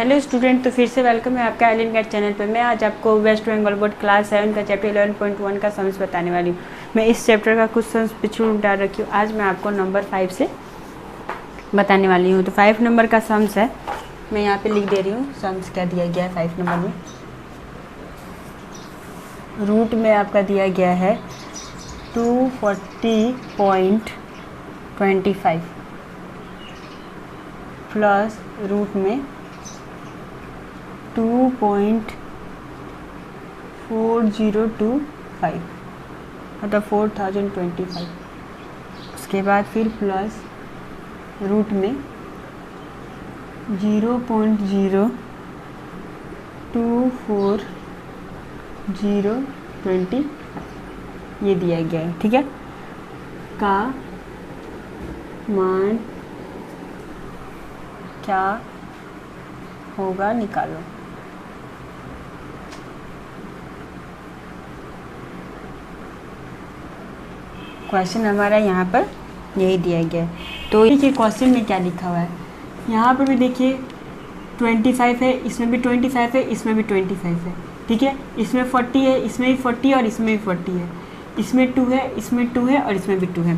Hello student, तो फिर से वेलकम है आपका एलिन गाइड चैनल पर। मैं आज आपको वेस्ट बंगाल बोर्ड क्लास 7 का चैप्टर 11.1 का सम्स बताने वाली हूँ। मैं इस चैप्टर का कुछ सम्स पिछले डाल रखी हूँ। आज मैं आपको नंबर 5 से बताने वाली हूँ। तो 5 नंबर का सम्स है, मैं यहाँ पे लिख दे रही हूँ। सम्स क्या दिया गया है 5 नंबर में। रूट में आपका दिया गया है 240.25 प्लस रूट में 2.4025 मतलब 4025। उसके बाद फिर प्लस रूट में 0.024020 ये दिया गया है, ठीक है। का मान क्या होगा निकालो। क्वेश्चन हमारा यहाँ पर यही दिया गया है। तो देखिए क्वेश्चन में क्या लिखा हुआ है, यहाँ पर भी देखिए 25 है, इसमें भी 25 है, इसमें भी 25 है, ठीक है। इसमें 40 है, इसमें भी 40 और इसमें भी 40 है, इसमें 2 है, इसमें 2 है और इसमें भी 2 है।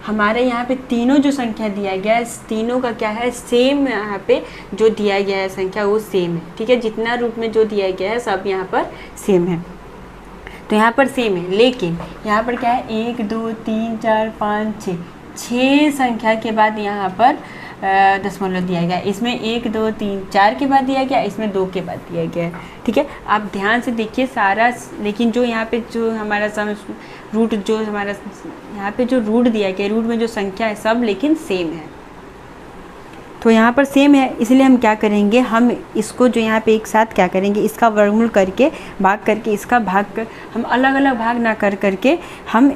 हमारे यहाँ पे तीनों जो संख्या दिया गया है, तीनों का क्या है, सेम। यहाँ पे जो दिया गया है संख्या वो सेम है, ठीक है। जितना रूट में जो दिया गया है सब यहाँ पर सेम है, तो यहाँ पर सेम है। लेकिन यहाँ पर क्या है, 1 2 3 4 5 6 संख्या के बाद यहाँ पर दशमलव दिया गया है। इसमें 1 2 3 4 के बाद दिया गया, इसमें 2 के बाद दिया गया है, ठीक है। आप ध्यान से देखिए सारा। लेकिन जो यहाँ पे जो हमारा रूट जो हमारा यहाँ पे जो रूट दिया गया, रूट में जो संख्या है सब लेकिन सेम है। तो यहाँ पर सेम है, इसलिए हम क्या करेंगे, हम इसको जो यहाँ पे एक साथ क्या करेंगे, इसका वर्गमूल करके भाग करके इसका भाग कर, हम अलग अलग भाग ना कर करके हम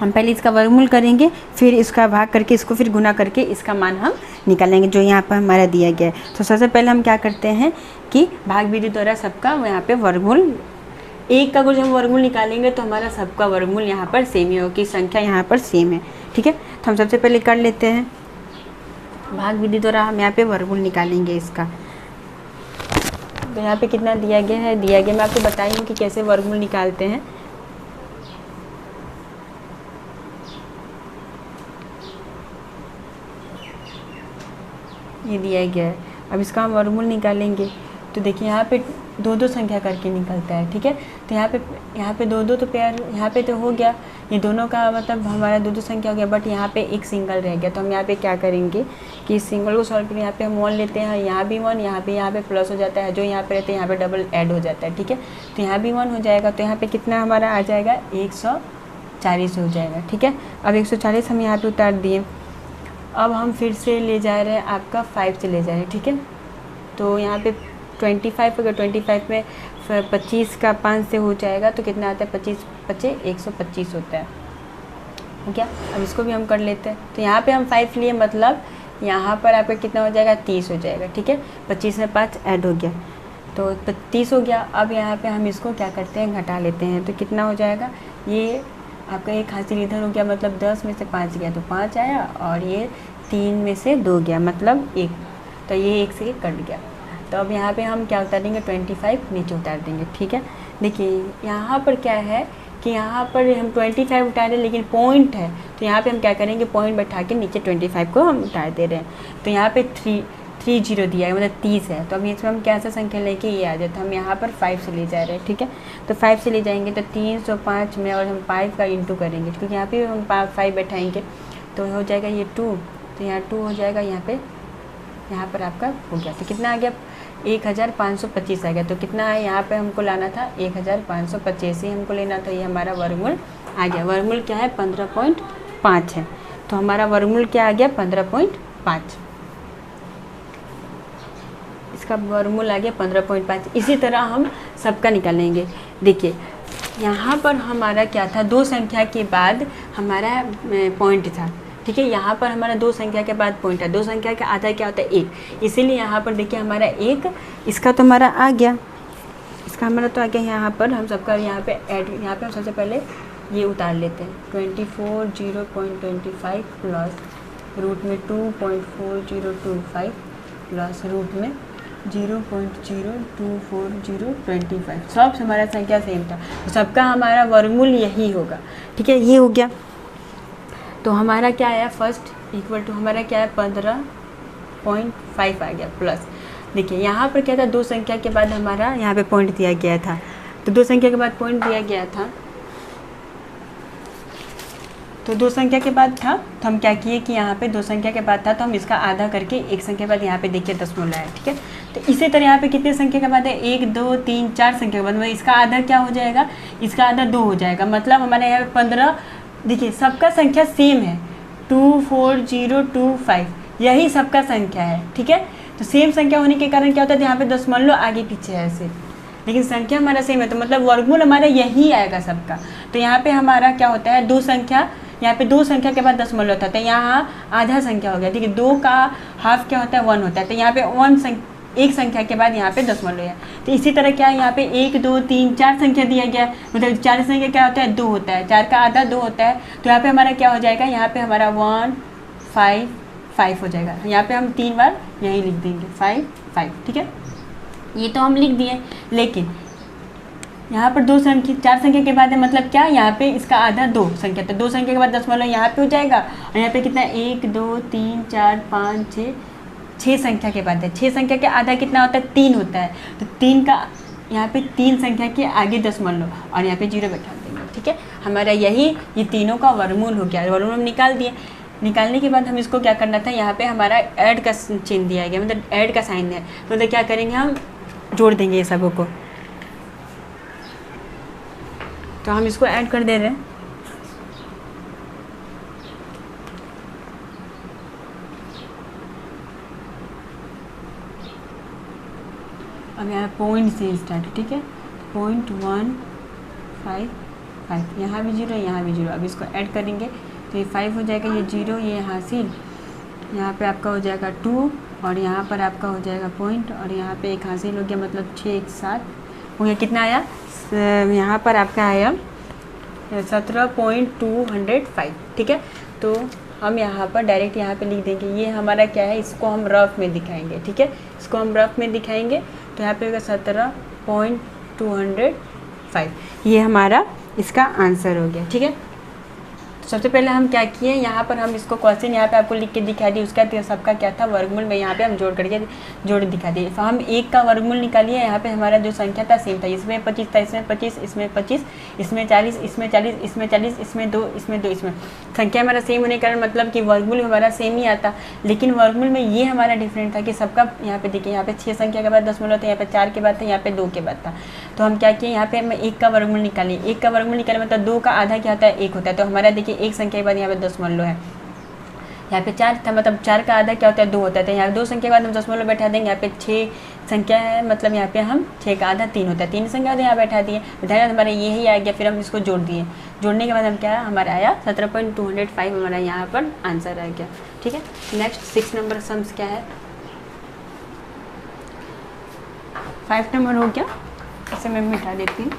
पहले इसका वर्गमूल करेंगे, फिर इसका भाग करके इसको फिर गुना करके इसका मान हम निकालेंगे जो यहाँ पर हमारा दिया गया है। तो सबसे पहले हम क्या करते हैं कि भाग विधि द्वारा सबका यहाँ पे वर्गमूल, एक का कुछ हम वर्गमूल निकालेंगे तो हमारा सबका वर्गमूल यहाँ पर सेम ही हो कि संख्या यहाँ पर सेम है, ठीक है। तो हम सबसे पहले कर लेते हैं, भाग विधि द्वारा हम यहाँ पे वर्गमूल निकालेंगे इसका। तो यहाँ पे कितना दिया गया है, मैं आपको बताई हूँ कि कैसे वर्गमूल निकालते हैं। ये दिया गया है, अब इसका हम वर्गमूल निकालेंगे। तो देखिए यहाँ पे 2 संख्या करके निकलता है, ठीक है। तो यहाँ पे 2 तो पेयर यहाँ पे तो हो गया, ये दोनों का मतलब हमारा 2 संख्या हो गया। बट यहाँ पे एक सिंगल रह गया, तो हम यहाँ पे क्या करेंगे कि इस सिंगल को सॉल्व करें। यहाँ पे हम 1 लेते हैं, यहाँ भी 1, यहाँ पे प्लस हो जाता है, जो यहाँ पे रहते हैं यहाँ पे डबल ऐड हो जाता है, ठीक है। तो यहाँ भी 1 हो जाएगा, तो यहाँ पे कितना हमारा आ जाएगा, 140 हो जाएगा, ठीक है। अब 140 हम यहाँ पे उतार दिए। अब हम फिर से ले जा रहे हैं, आपका 5 से ले जा रहे हैं, ठीक है। तो यहाँ पे 25 होगा, 25 में 25 का 5 से हो जाएगा, तो कितना आता है, 25 25 125 होता है, ठीक है। अब इसको भी हम कर लेते हैं। तो यहाँ पे हम 5 लिए, मतलब यहाँ पर आपका कितना हो जाएगा, 30 हो जाएगा, ठीक है। 25 में 5 ऐड हो गया तो 30 हो गया। अब यहाँ पे हम इसको क्या करते हैं, घटा लेते हैं। तो कितना हो जाएगा, ये आपका एक हासिल इधर हो गया, मतलब 10 में से 5 गया तो 5 आया, और ये 3 में से 2 गया मतलब 1, तो ये 1 से कट गया। तो अब यहाँ पे हम क्या उतार देंगे, 25 नीचे उतार देंगे, ठीक है। देखिए यहाँ पर क्या है कि यहाँ पर हम 25 उतार रहे हैं, लेकिन पॉइंट है, तो यहाँ पे हम क्या करेंगे, पॉइंट बैठा के नीचे 25 को हम उतार दे रहे हैं। तो यहाँ पे 30 दिया है, मतलब 30 है। तो अब इसमें हम कैसा संख्या लेके ये आ जाता है, हम यहाँ पर 5 से ले जा रहे हैं, ठीक है। तो 5 से ले जाएंगे तो 305 में, और हम 5 का इंटू करेंगे, क्योंकि यहाँ पे हम 5 बैठाएंगे तो हो जाएगा ये 2, तो यहाँ 2 हो जाएगा, यहाँ पर आपका हो गया। तो कितना आ गया, 1525 आ गया। तो कितना है, यहाँ पे हमको लाना था 1525 ही हमको लेना था, ये हमारा वर्गमूल आ गया। वर्गमूल क्या है, 15.5 है। तो हमारा वर्गमूल क्या आ गया, 15.5। इसका वर्गमूल आ गया 15.5। इसी तरह हम सबका निकालेंगे। देखिए यहाँ पर हमारा क्या था, 2 संख्या के बाद हमारा पॉइंट था, ठीक है। यहाँ पर हमारा 2 संख्या के बाद पॉइंट है, 2 संख्या का आधा क्या होता है, 1, इसीलिए यहाँ पर देखिए हमारा 1, इसका तो हमारा आ गया, इसका हमारा तो आ गया। यहाँ पर हम सबका यहाँ पे ऐड, यहाँ पे हम सबसे पहले ये उतार लेते हैं, 0.25 प्लस रूट में 2.4025 प्लस रूट में 0.02405 सब हमारा संख्या सेम था, तो सबका हमारा वर्गमूल यही होगा। ठीक है, ये हो गया। तो हमारा क्या आया, फर्स्ट इक्वल टू हमारा क्या है 15.5 आ गया प्लस। देखिए यहाँ पर क्या था, दो संख्या के बाद हमारा यहाँ पे पॉइंट दिया गया था, तो दो संख्या के बाद पॉइंट दिया गया था, तो दो संख्या के बाद था, तो हम क्या किए कि यहाँ पे दो संख्या के बाद था तो हम इसका आधा करके एक संख्या के बाद यहाँ पे देखिए दशमलव है। ठीक है, तो इसी तरह यहाँ पे कितने संख्या के बाद है, 1 2 3 4 संख्या के बाद, मतलब इसका आधा क्या हो जाएगा, इसका आधा 2 हो जाएगा, मतलब हमारे यहाँ पे 15। देखिए सबका संख्या सेम है, 24025 यही सबका संख्या है। ठीक है, तो सेम संख्या होने के कारण क्या होता है, यहाँ पे दशमलव आगे पीछे है ऐसे, लेकिन संख्या हमारा सेम है, तो मतलब वर्गमूल हमारा यही आएगा सबका। तो यहाँ पे हमारा क्या होता है, दो संख्या, यहाँ पे दो संख्या के बाद दशमलव होता है, तो यहाँ आधा संख्या हो गया। ठीक है, 2 का हाफ क्या होता है, 1 होता है, तो यहाँ पे एक संख्या के बाद यहाँ पे दशमलव है। तो इसी तरह क्या है, यहाँ पे 1 2 3 4 संख्या दिया गया, मतलब 4 संख्या क्या होता है, 2 होता है, 4 का आधा 2 होता है, तो यहाँ पे हमारा क्या हो जाएगा, यहाँ पे हमारा 1 5 5 हो जाएगा। यहाँ पे हम 3 बार यही लिख देंगे 5 5। ठीक है, ये तो हम लिख दिए, लेकिन यहाँ पर दो संख्या, 4 संख्या के बाद है, मतलब क्या, यहाँ पे इसका आधा 2 संख्या, तो 2 संख्या के बाद दशमलव यहाँ पे हो जाएगा, और यहाँ पे कितना 1 2 3 4 5 6 संख्या के बाद है, 6 संख्या के आधा कितना होता है, 3 होता है, तो 3 का यहाँ पे 3 संख्या के आगे दशमलव और यहाँ पे 0 बैठा देंगे। ठीक है, हमारा यही ये तीनों का वर्गमूल हो गया, वर्गमूल हम निकाल दिए। निकालने के बाद हम इसको क्या करना था, यहाँ पे हमारा ऐड का चिन्ह दिया गया, मतलब ऐड का साइन है, तो मतलब क्या करेंगे, हम जोड़ देंगे ये सबों को, तो हम इसको ऐड कर दे रहे हैं। अब यहाँ पॉइंट से स्टार्ट। ठीक है, 0.155, यहाँ भी 0 यहाँ भी 0, अब इसको ऐड करेंगे तो ये 5 हो जाएगा, ये 0 ये हासिल, यहाँ पे आपका हो जाएगा 2 और यहाँ पर आपका हो जाएगा पॉइंट और यहाँ पे एक हासिल हो गया, मतलब 6 1 7 हो गया। कितना आया, यहाँ पर आपका आया 17.205। ठीक है, तो हम यहाँ पर डायरेक्ट यहाँ पे लिख देंगे, ये हमारा क्या है, इसको हम रफ में दिखाएंगे। ठीक है, इसको हम रफ में दिखाएंगे, तो यहाँ पे होगा 17.205, ये हमारा इसका आंसर हो गया। ठीक है, तो सबसे पहले हम क्या किए, यहाँ पर हम इसको क्वेश्चन यहाँ पे आपको लिख के दिखा दिए, उसका सबका क्या था वर्गमूल में, यहाँ पे हम जोड़ करके जोड़ दिखा दिए। तो हम एक का वर्गमूल निकालिए, यहाँ पे हमारा जो संख्या था सेम था, इसमें 25 था, इसमें 25, इसमें 25, इसमें 40, इसमें 40, इसमें 40, इसमें 2, इसमें 2, इसमें संख्या हमारा सेम होने के कारण मतलब कि वर्गमूल हमारा सेम ही आता, लेकिन वर्गमूल में ये हमारा डिफरेंट था कि सबका यहाँ पे देखिए, यहाँ पे 6 संख्या के बाद दशमलव था, यहाँ पे 4 के बाद था, यहाँ पे 2 के बाद था, तो हम क्या किए, यहाँ पे हम एक का वर्गमूल निकालिए। एक का वर्गमूल निकाले मतलब 2 का आधा क्या होता है, 1 होता है, तो हमारा देखिए एक संख्या के बाद यहाँ पे दशमलव है, यहाँ पे 4 था, मतलब 4 का आधा क्या होता है, 2 होता है, तो यहाँ 2 संख्या के बाद हम दशमलव बैठा देंगे, यहाँ पे 6 संख्या है, मतलब यहाँ पे हम 6 का आधा 3 होता है, 3 संख्या यहाँ बैठा दिए, बैठाया हमारा यही आ गया, फिर हम इसको जोड़ दिए, जोड़ने के बाद हम क्या हमारा आया 17.205 हमारा यहाँ पर आंसर आ गया। ठीक है, नेक्स्ट 6 नंबर सम्स क्या है, 5 नंबर हो गया, इसे मैं मिटा देती हूँ।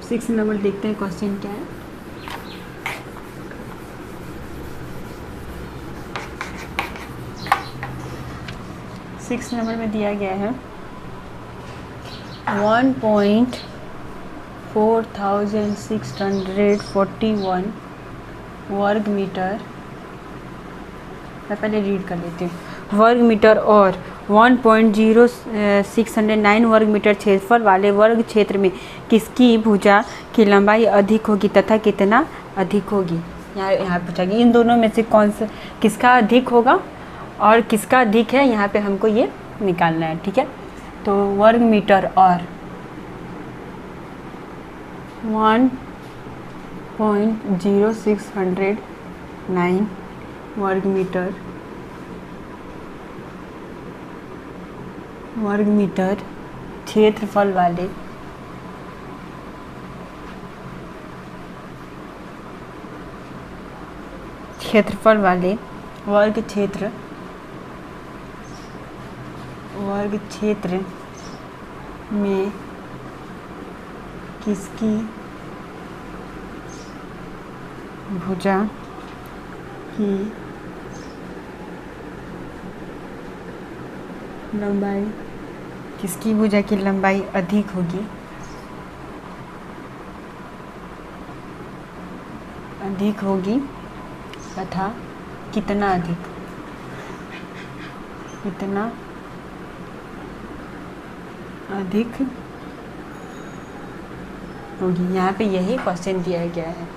6 नंबर देखते हैं क्वेश्चन क्या है। सिक्स नंबर में दिया गया है 1.4641 वर्ग मीटर, मैं पहले रीड कर लेती हूँ, वर्ग मीटर और 1.0609 वर्ग मीटर क्षेत्रफल वाले वर्ग क्षेत्र में किसकी भुजा की लंबाई अधिक होगी तथा कितना अधिक होगी। यहाँ पूछा गया इन दोनों में से कौन सा किसका अधिक होगा और किसका अधिक है, यहाँ पे हमको ये निकालना है। ठीक है, तो वर्ग मीटर और 1.0609 वर्ग मीटर क्षेत्रफल वाले वर्ग क्षेत्र में किसकी भुजा की लंबाई किसकी भुजा की लंबाई अधिक होगी, तथा कितना अधिक होगी। यहाँ पे यही क्वेश्चन दिया गया है।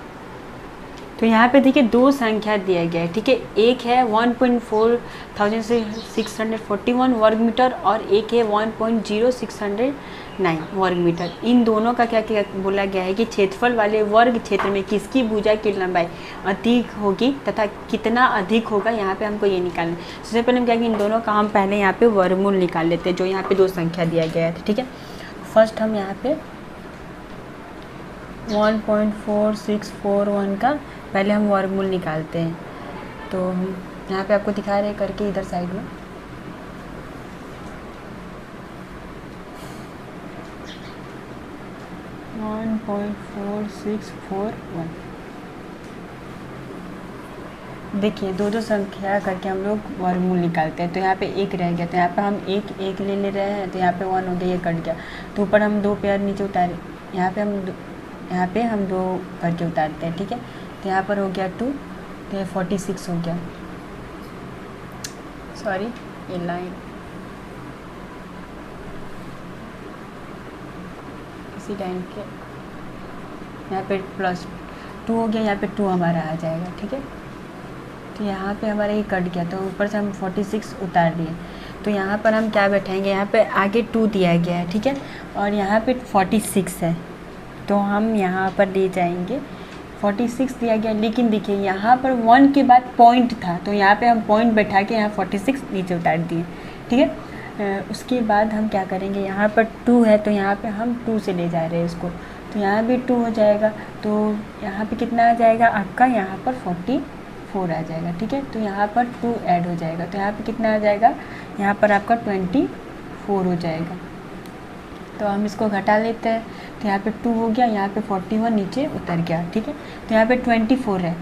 तो यहाँ पे देखिए दो संख्या दिया गया है, ठीक है। एक है 1.4641 वर्ग मीटर और एक है 1.0609 वर्ग मीटर। इन दोनों का क्या क्या बोला गया है कि क्षेत्रफल वाले वर्ग क्षेत्र में किसकी भुजा की लंबाई अधिक होगी तथा कितना अधिक होगा, यहाँ पे हमको ये निकालना है। सबसे पहले हम क्या कि इन दोनों का हम पहले यहाँ पे वर्गमूल निकाल लेते हैं, जो यहाँ पे दो संख्या दिया गया है, ठीक है। फर्स्ट हम यहाँ पे 1.4641 का पहले हम वर्गमूल निकालते हैं। तो हम यहाँ पे आपको दिखा रहे हैं करके इधर साइड में। देखिए दो दो संख्या करके हम लोग वर्गमूल निकालते हैं। तो यहाँ पे एक रह गया, तो यहाँ पे हम एक ले रहे हैं, तो यहाँ पे 1 हो गया, ये कट गया। तो ऊपर हम दो पेयर नीचे उतारे, यहाँ पे हम दो करके उतारते हैं, ठीक है। तो यहाँ पर हो गया 2, तो ये 46 हो गया। सॉरी ये लाइन इसी लाइन के यहाँ पे +2 हो गया, यहाँ पे 2 हमारा आ जाएगा, ठीक है। तो यहाँ पे हमारा ये कट गया, तो ऊपर से हम 46 उतार दिए। तो यहाँ पर हम क्या बैठाएंगे, यहाँ पे आगे 2 दिया गया है, ठीक है, और यहाँ पे 46 है, तो हम यहाँ पर ले जाएंगे 46 दिया गया। लेकिन देखिए यहाँ पर 1 के बाद पॉइंट था, तो यहाँ पे हम पॉइंट बैठा के यहाँ 46 नीचे उतार दिए, ठीक है। उसके बाद हम क्या करेंगे, यहाँ पर 2 है, तो यहाँ पे हम 2 से ले जा रहे हैं इसको, तो यहाँ भी 2 हो जाएगा। तो यहाँ पे कितना आ जाएगा आपका, यहाँ पर 44 आ जाएगा, ठीक है। तो यहाँ पर 2 ऐड हो जाएगा, तो यहाँ पे कितना आ जाएगा, यहाँ पर आपका 24 हो जाएगा। तो हम इसको घटा लेते हैं, तो यहाँ पे 2 हो गया, यहाँ पे 41 नीचे उतर गया, ठीक है। तो यहाँ पे 24 है,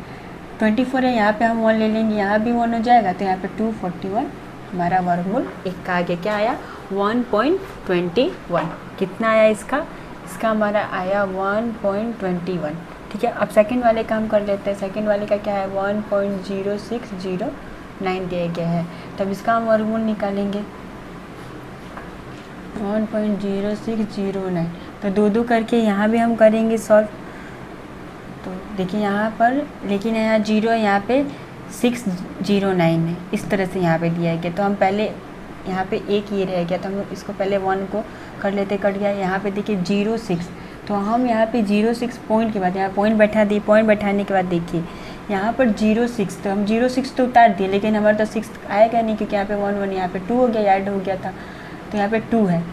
यहाँ पे हम 1 ले लेंगे, यहाँ भी 1 हो जाएगा। तो यहाँ पे 241 हमारा वर्गमूल 1 का आगे क्या आया 1.21। कितना आया इसका हमारा आया 1.21, ठीक है। अब सेकंड वाले का हम कर लेते हैं। सेकंड वाले का क्या है 1.0609 दिया गया है, तब इसका हम वर्गमूल निकालेंगे 1.0609। तो दो करके यहाँ भी हम करेंगे सॉल्व। तो देखिए यहाँ पर, लेकिन यहाँ 0 है, यहाँ पे 609 है, इस तरह से यहाँ पे दिया गया। तो हम पहले यहाँ पे एक ये रह गया, तो हम इसको पहले 1 को कर लेते, कट गया। यहाँ पे देखिए 06, तो हम यहाँ पे 06 पॉइंट के बाद यहाँ पॉइंट बैठा दिए। पॉइंट बैठाने के बाद देखिए यहाँ पर 06, तो हम 06 तो उतार दिए, लेकिन हमारा तो 6 आएगा नहीं, क्योंकि यहाँ पे 1 यहाँ पे 2 हो गया, ऐड हो गया था, तो यहाँ पे 2 है।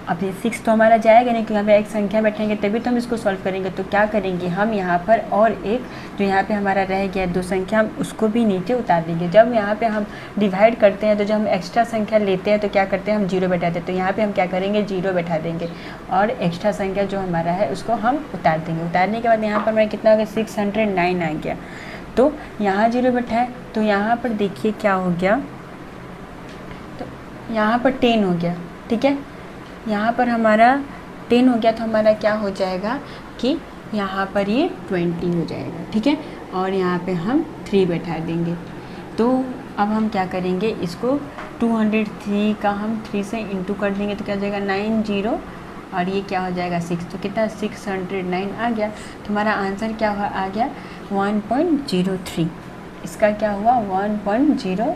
अब ये 6 तो हमारा जाएगा नहीं, क्योंकि यहाँ पे एक संख्या बैठेंगे तभी तो हम इसको सॉल्व करेंगे। तो क्या करेंगे हम यहाँ पर, और एक जो यहाँ पे हमारा रह गया 2 संख्या, हम उसको भी नीचे उतार देंगे। जब यहाँ पे हम डिवाइड करते हैं, तो जब हम एक्स्ट्रा संख्या लेते हैं तो क्या करते हैं हम 0 बैठाते हैं। तो यहाँ पे हम क्या करेंगे 0 बैठा देंगे, और एक्स्ट्रा संख्या जो हमारा है उसको हम उतार देंगे। उतारने के बाद यहाँ पर हमारा कितना हो गया 609 आ गया। तो यहाँ 0 बैठा है, तो यहाँ पर देखिए क्या हो गया, तो यहाँ पर 10 हो गया, ठीक है। यहाँ पर हमारा 10 हो गया, तो हमारा क्या हो जाएगा कि यहाँ पर ये 20 हो जाएगा, ठीक है। और यहाँ पे हम 3 बैठा देंगे। तो अब हम क्या करेंगे, इसको 203 का हम 3 से इंटू कर देंगे, तो क्या हो जाएगा 90, और ये क्या हो जाएगा 6, तो कितना 609 आ गया। तो हमारा आंसर क्या आ गया 1.03। इसका क्या हुआ 1.03।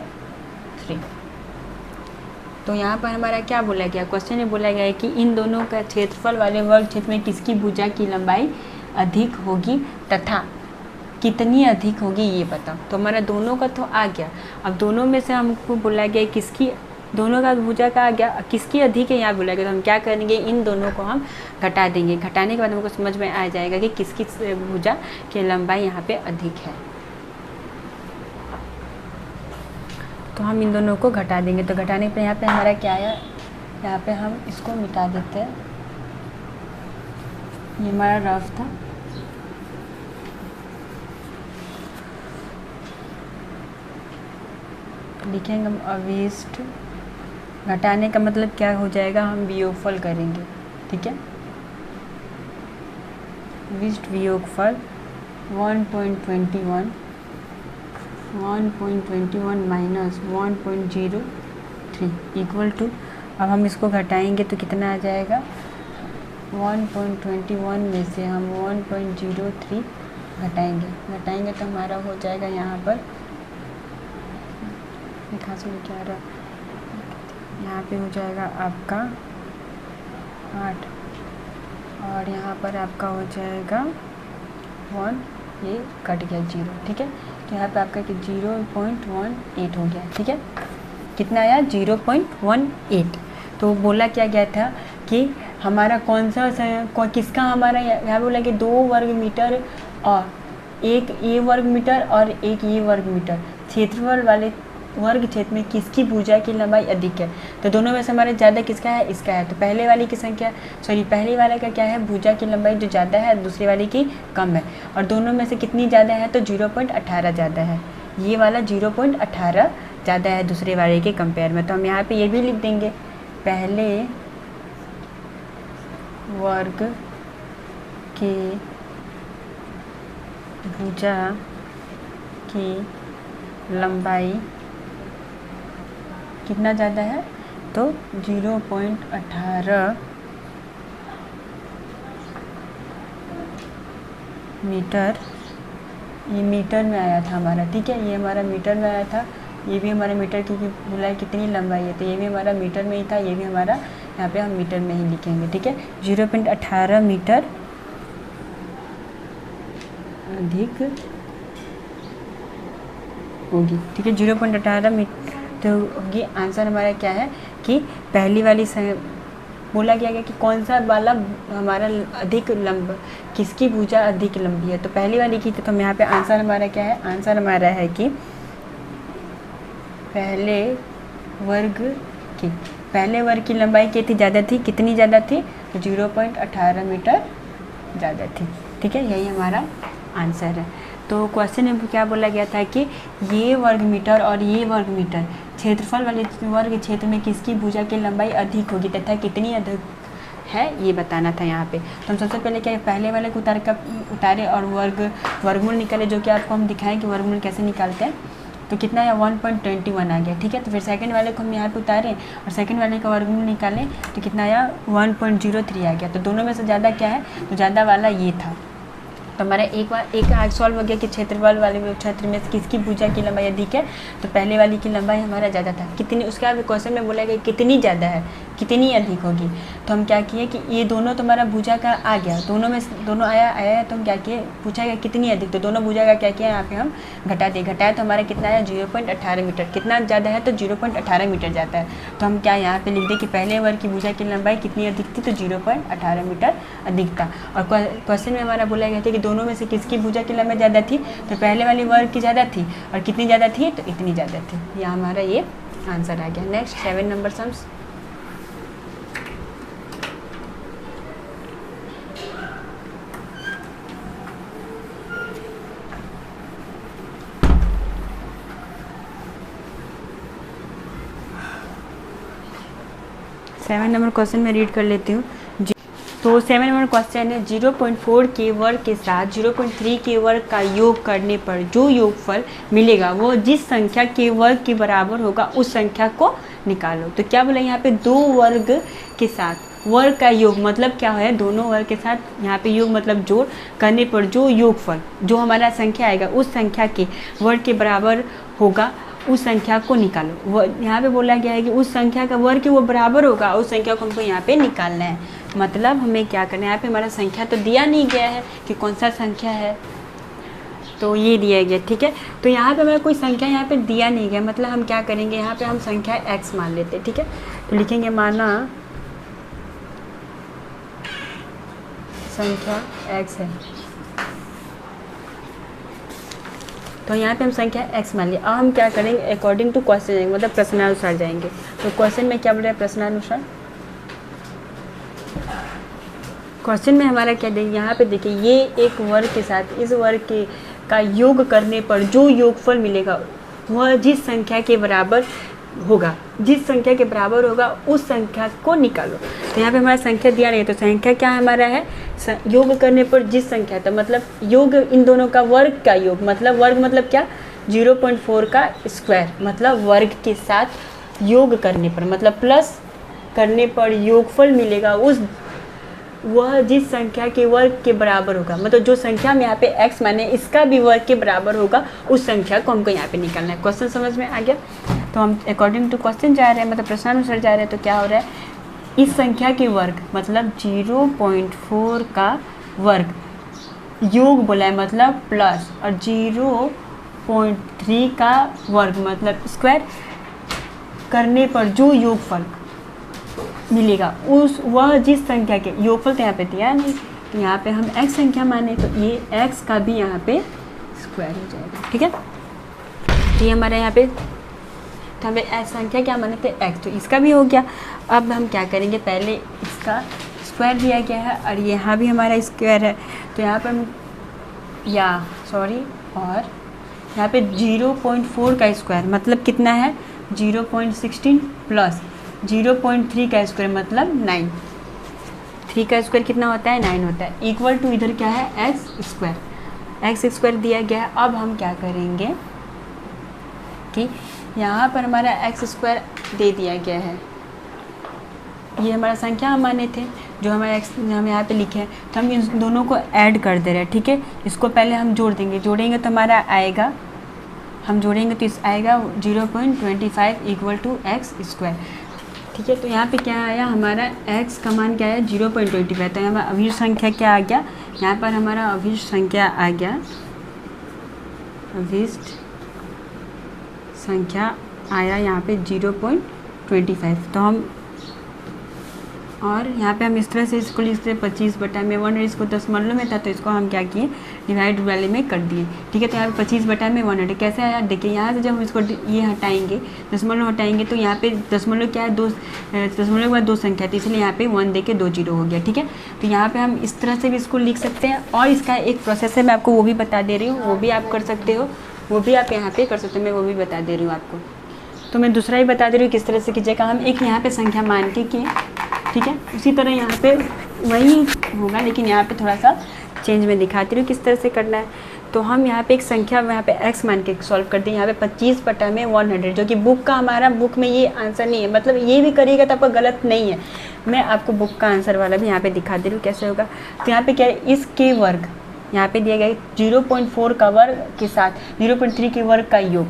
तो यहाँ पर हमारा क्या बोला गया, क्वेश्चन में बोला गया है कि इन दोनों का क्षेत्रफल वाले वर्ग क्षेत्र में किसकी भुजा की लंबाई अधिक होगी तथा कितनी अधिक होगी ये बताओ। तो हमारा दोनों का तो आ गया। अब दोनों में से हमको बोला गया किसकी, दोनों का भुजा का आ गया, किसकी अधिक है यहाँ बोला गया। तो हम क्या करेंगे, इन दोनों को हम घटा देंगे। घटाने के बाद हमको समझ में आ जाएगा कि किसकी भुजा की लंबाई यहाँ पे अधिक है। तो हम इन दोनों को घटा देंगे। तो घटाने पर यहाँ पे हमारा क्या आया, यहाँ पे हम इसको मिटा देते हैं। ये हमारा रफ था, लिखेंगे हम अवेस्ट घटाने का मतलब क्या हो जाएगा, हम वियोगफल करेंगे, ठीक है। विशिष्ट वियोगफल 1.21 माइनस 1.03 इक्वल टू, अब हम इसको घटाएंगे तो कितना आ जाएगा, 1.21 में से हम 1.03 घटाएंगे तो हमारा हो जाएगा यहाँ पर, कहाँ से क्या आ रहा है, यहाँ पे हो जाएगा आपका 8 और यहाँ पर आपका हो जाएगा 1, ये कट गया 0, ठीक है। तो यहाँ पे आपका 0.18 हो गया, ठीक है। कितना आया, 0.18। तो बोला क्या गया था कि हमारा किसका हमारा यहाँ बोला कि 2 वर्ग मीटर और एक ए वर्ग मीटर और एक ये वर्ग मीटर क्षेत्रफल वाले वर्ग क्षेत्र में किसकी भुजा की लंबाई अधिक है। तो दोनों में से हमारे ज़्यादा किसका है, इसका है। तो पहले वाली की संख्या पहले वाले का क्या है, भुजा की लंबाई जो ज़्यादा है, दूसरे वाले की कम है। और दोनों में से कितनी ज़्यादा है, तो 0.18 ज़्यादा है। ये वाला 0.18 ज़्यादा है दूसरे वाले के कंपेयर में। तो हम यहाँ पे ये भी लिख देंगे, पहले वर्ग के भुजा की लंबाई कितना ज़्यादा है, तो 0.18 मीटर, ये मीटर में आया था हमारा, ठीक है। ये हमारा मीटर में आया था, ये भी हमारा मीटर, क्योंकि बोला है कितनी लंबाई है, तो ये भी हमारा मीटर में ही था, ये भी हमारा यहाँ पे हम मीटर में ही लिखेंगे, ठीक है। 0.18 मीटर अधिक होगी, ठीक है। 0.18 मीटर तो होगी। आंसर हमारा क्या है कि पहली वाली बोला गया कि कौन सा वाला हमारा अधिक किसकी भुजा अधिक लंबी है, तो पहली वाली की। तो हम यहाँ पे आंसर हमारा क्या है, आंसर हमारा है कि पहले वर्ग की लंबाई क्या थी, ज़्यादा थी, कितनी ज़्यादा थी, तो 0.18 मीटर ज़्यादा थी, ठीक है। यही हमारा आंसर है। तो क्वेश्चन में क्या बोला गया था कि ये वर्ग मीटर और ये वर्ग मीटर क्षेत्रफल वाले वर्ग क्षेत्र में किसकी भुजा की लंबाई अधिक होगी तथा कितनी अधिक है, ये बताना था यहाँ पे। तो हम सबसे पहले क्या, पहले वाले को उतारे और वर्गमूल निकाले, जो कि आपको हम दिखाएं कि वर्गमूल कैसे निकालते हैं। तो कितना है, 1.21 आ गया, ठीक है। तो फिर सेकंड वाले को हम यहाँ पे उतारें और सेकंड वाले का वर्गमूल निकालें तो कितना आया, 1.03 आ गया। तो दोनों में से ज़्यादा क्या है, तो ज़्यादा वाला ये था। तो हमारा एक आज सॉल्व हो गया कि क्षेत्रफल वाले क्षेत्र में किसकी भुजा की लंबाई अधिक है, तो पहले वाली की लंबाई हमारा ज़्यादा था। कितनी, उसके बाद क्वेश्चन में बोला गया कितनी ज़्यादा है, कितनी अधिक होगी। तो हम क्या किए कि ये दोनों तो हमारा भुजा का आ गया, दोनों आया है, तो हम क्या किए, पूछा गया कितनी अधिक, तो दोनों भुजा का क्या किया, यहाँ पे हम घटाया तो हमारा कितना आया, 0.18 मीटर। कितना ज़्यादा है, तो 0.18 मीटर जाता है। तो हम क्या यहाँ पे लिख दें कि पहले वर्ग की भुजा की लंबाई कितनी अधिक थी, तो 0.18 मीटर अधिक था। और क्वेश्चन में हमारा बोला गया था कि दोनों में से किसकी भुजा की लंबाई ज़्यादा थी, तो पहले वाली वर्ग की ज़्यादा थी, और कितनी ज़्यादा थी, तो इतनी ज़्यादा थी। यह हमारा ये आंसर आ गया। Next 7 number sums. Seven number question में रीड कर लेती हूँ। तो 7 नंबर क्वेश्चन है, 0.4 के वर्ग के साथ 0.3 के वर्ग का योग करने पर जो योगफल मिलेगा वो जिस संख्या के वर्ग के बराबर होगा उस संख्या को निकालो। तो क्या बोला यहाँ पे, दो वर्ग के साथ वर्ग का योग मतलब क्या है, दोनों वर्ग के साथ यहाँ पे योग मतलब जोड़ करने पर जो योगफल जो हमारा संख्या आएगा उस संख्या के वर्ग के बराबर होगा उस संख्या को निकालो। वो यहाँ पे बोला गया है कि उस संख्या का वर्ग वो बराबर होगा, उस संख्या को हमको यहाँ पे निकालना है। मतलब हमें क्या करना है, यहाँ पे हमारा संख्या तो दिया नहीं गया है कि कौन सा संख्या है, तो ये दिया गया, ठीक है। तो यहाँ पे हमें कोई संख्या यहाँ पे दिया नहीं गया, मतलब हम क्या करेंगे, यहाँ पे हम संख्या x मान लेते हैं, ठीक है। तो लिखेंगे माना संख्या x है, तो यहाँ पे हम संख्या x मान लिया। अब हम क्या करेंगे, अकॉर्डिंग टू क्वेश्चन मतलब प्रश्नानुसार जाएंगे। तो क्वेश्चन में क्या बोल रहा है, प्रश्नानुसार। क्वेश्चन में हमारा क्या देंगे, यहाँ पे देखिए, ये एक वर्ग के साथ इस वर्ग का योग करने पर जो योगफल मिलेगा वह जिस संख्या के बराबर होगा, जिस संख्या के बराबर होगा उस संख्या को निकालो। तो यहाँ पे हमारा संख्या दिया नहीं है, तो संख्या क्या हमारा है, योग करने पर जिस संख्या था, मतलब योग इन दोनों का वर्ग का योग, मतलब वर्ग मतलब क्या, 0.4 का स्क्वायर, मतलब वर्ग के साथ योग करने पर, मतलब प्लस करने पर योगफल मिलेगा उस, वह जिस संख्या के वर्ग के बराबर होगा, मतलब जो संख्या में यहाँ पे x माने इसका भी वर्ग के बराबर होगा, उस संख्या को हमको यहाँ पे निकालना है। क्वेश्चन समझ में आ गया। तो हम अकॉर्डिंग टू क्वेश्चन जा रहे हैं, मतलब प्रश्नानुसार जा रहे हैं। तो क्या हो रहा है, इस संख्या के वर्ग मतलब 0.4 का वर्ग, योग बोला है मतलब प्लस, और 0.3 का वर्ग मतलब स्क्वायर करने पर जो योगफल मिलेगा उस, वह जिस संख्या के, योगफल तो यहाँ पे दिया नहीं, तो यहाँ पे हम x संख्या माने तो ये x का भी यहाँ पे स्क्वायर हो जाएगा। ठीक है, तो ये हमारे यहाँ पे, तो हमें x संख्या क्या माने थे, x, तो इसका भी हो गया। अब हम क्या करेंगे, पहले इसका स्क्वायर दिया गया है और यहाँ भी हमारा स्क्वायर है, तो यहाँ पर हम और यहाँ पे 0.4 का स्क्वायर मतलब कितना है, 0.16 प्लस 0.3 का स्क्वायर मतलब 9, 3 का स्क्वायर कितना होता है, 9 होता है, इक्वल टू इधर क्या है, एक्स स्क्वायर दिया गया है। अब हम क्या करेंगे कि यहाँ पर हमारा एक्स स्क्वायर दे दिया गया है, ये हमारा संख्या हम माने थे, जो हमारा एक्स हम यहाँ पे लिखे हैं, तो हम इन दोनों को ऐड कर दे रहे हैं। ठीक है, इसको पहले हम जोड़ेंगे तो हमारा आएगा, हम जोड़ेंगे तो इस आएगा 0.25 इक्वल टू एक्स स्क्वायर। ठीक है, तो यहाँ पे क्या आया, हमारा x का मान क्या है, 0.25, तो हमारा अभिष्ट संख्या क्या आ गया, यहाँ पर हमारा अभिष्ट संख्या आ गया, अभिष्ट संख्या आया यहाँ पे 0.25। तो हम, और यहाँ पे हम इस तरह से इसको लिखते हैं 25/100, इसको दशमलव में था तो इसको हम क्या किए, डिवाइड वाले में कर दिए। ठीक है, तो यहाँ पे 25/100 कैसे आया, देखिए यहाँ से जब हम इसको ये हटाएंगे, दशमलव हटाएंगे, तो यहाँ पे दशमलव क्या है, दशमलव के बाद 2 संख्या थी, इसलिए यहाँ पे 1 दे के 2 0 हो गया। ठीक है, तो यहाँ पे हम इस तरह से भी इसको लिख सकते हैं, और इसका एक प्रोसेस है, मैं आपको वो भी बता दे रही हूँ, वो भी आप कर सकते हो, वो भी आप यहाँ पे कर सकते हो, मैं वो भी बता दे रही हूँ आपको। तो मैं दूसरा ही बता दे रही हूँ किस तरह से कीजिएगा, हम एक यहाँ पे संख्या मान के किए। ठीक है, उसी तरह यहाँ पे वही होगा, लेकिन यहाँ पे थोड़ा सा चेंज में दिखाती रही हूँ किस तरह से करना है। तो हम यहाँ पे एक संख्या यहाँ पे x मान के सॉल्व करते हैं, यहाँ पे 25/100, जो कि बुक का हमारा, बुक में ये आंसर नहीं है, मतलब ये भी करिएगा तो आपका गलत नहीं है, मैं आपको बुक का आंसर वाला भी यहाँ पे दिखा दे रही हूँ कैसे होगा। तो यहाँ पे क्या है, इसके वर्ग यहाँ पे दिया गया है 0.4 का वर्ग के साथ 0.3 के वर्ग का योग,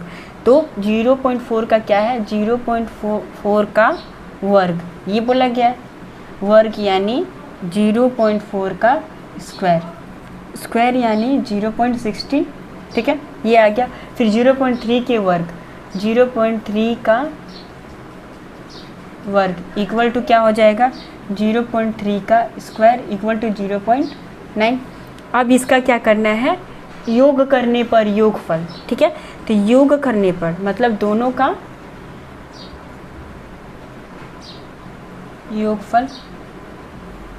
तो 0.4 का क्या है, 0.4 का वर्ग, ये बोला गया है वर्ग यानी 0.4 का स्क्वायर, स्क्वायर यानी 0.16। ठीक है, ये आ गया। फिर 0.3 के वर्ग, 0.3 का वर्ग इक्वल टू क्या हो जाएगा, 0.3 का स्क्वायर इक्वल टू 0.9। अब इसका क्या करना है, योग करने पर योगफल। ठीक है, तो योग करने पर मतलब दोनों का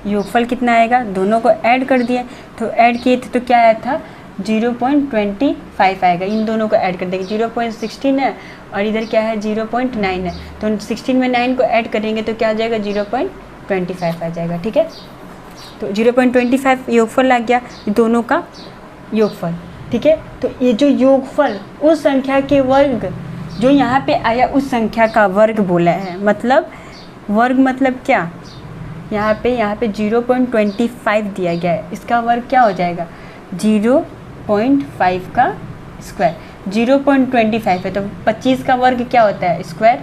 योगफल कितना आएगा, दोनों को ऐड कर दिए, तो ऐड किए थे तो क्या आया था, 0.25 आएगा, इन दोनों को ऐड कर देंगे, 0.16 है और इधर क्या है 0.9 है, तो 16 में 9 को ऐड करेंगे तो क्या आ जाएगा 0.25 आ जाएगा। ठीक है, तो 0.25 योगफल आ गया, दोनों का योगफल। ठीक है, तो ये जो योगफल उस संख्या के वर्ग जो यहाँ पे आया उस संख्या का वर्ग बोला है, मतलब वर्ग मतलब क्या, यहाँ पे 0.25 दिया गया है, इसका वर्ग क्या हो जाएगा 0.5 का स्क्वायर, 0.25 है तो 25 का वर्ग क्या होता है स्क्वायर,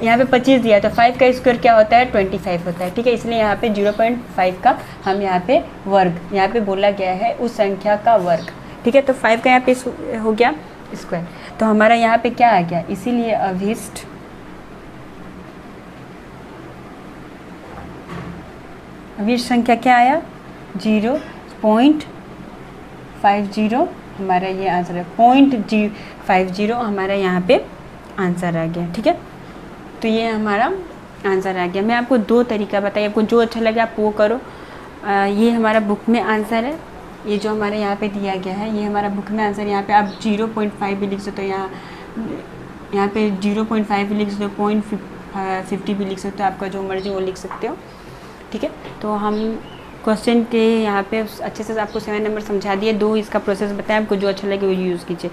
यहाँ पे 25 दिया है तो 5 का स्क्वायर क्या होता है 25 होता है। ठीक है, इसलिए यहाँ पे 0.5 का हम यहाँ पे वर्ग यहाँ पे बोला गया है उस संख्या का वर्ग। ठीक है, तो 5 का यहाँ पे हो गया स्क्वायर, तो हमारा यहाँ पे क्या आ गया, इसीलिए अभिष्ट संख्या क्या आया 0.50, हमारा ये आंसर है 0.50 हमारा यहाँ पे आंसर आ गया। ठीक है, तो ये हमारा आंसर आ गया। मैं आपको 2 तरीका बताइए, आपको जो अच्छा लगे आप वो करो। ये हमारा बुक में आंसर है, ये जो हमारे यहाँ पे दिया गया है ये हमारा बुक में आंसर, यहाँ पे आप 0.5 भी लिख सकते हो, यहाँ यहाँ पे 0.5 भी लिख सकते हो, 0.50 भी लिख सकते हो, आपका जो मर्जी वो लिख सकते हो, ठीक है। तो हम क्वेश्चन के यहाँ पे अच्छे से आपको 7 नंबर समझा दिए, 2 इसका प्रोसेस बताया, आपको जो अच्छा लगे वो यूज़ कीजिए।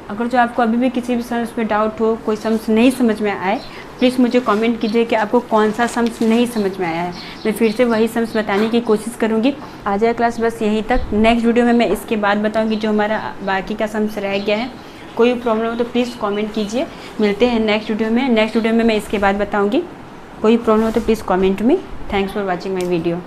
अगर जो आपको अभी भी किसी भी सम्स में डाउट हो, कोई सम्स नहीं समझ में आए, प्लीज़ मुझे कमेंट कीजिए कि आपको कौन सा सम्स नहीं समझ में आया है। मैं फिर से वही सम्स बताने की कोशिश करूँगी। आज का क्लास बस यहीं तक। नेक्स्ट वीडियो में मैं इसके बाद बताऊँगी जो हमारा बाकी का सम्स रह गया है। कोई प्रॉब्लम हो तो प्लीज़ कमेंट कीजिए। मिलते हैं नेक्स्ट वीडियो में। नेक्स्ट वीडियो में मैं इसके बाद बताऊँगी। कोई प्रॉब्लम हो तो please comment me. Thanks for watching my video.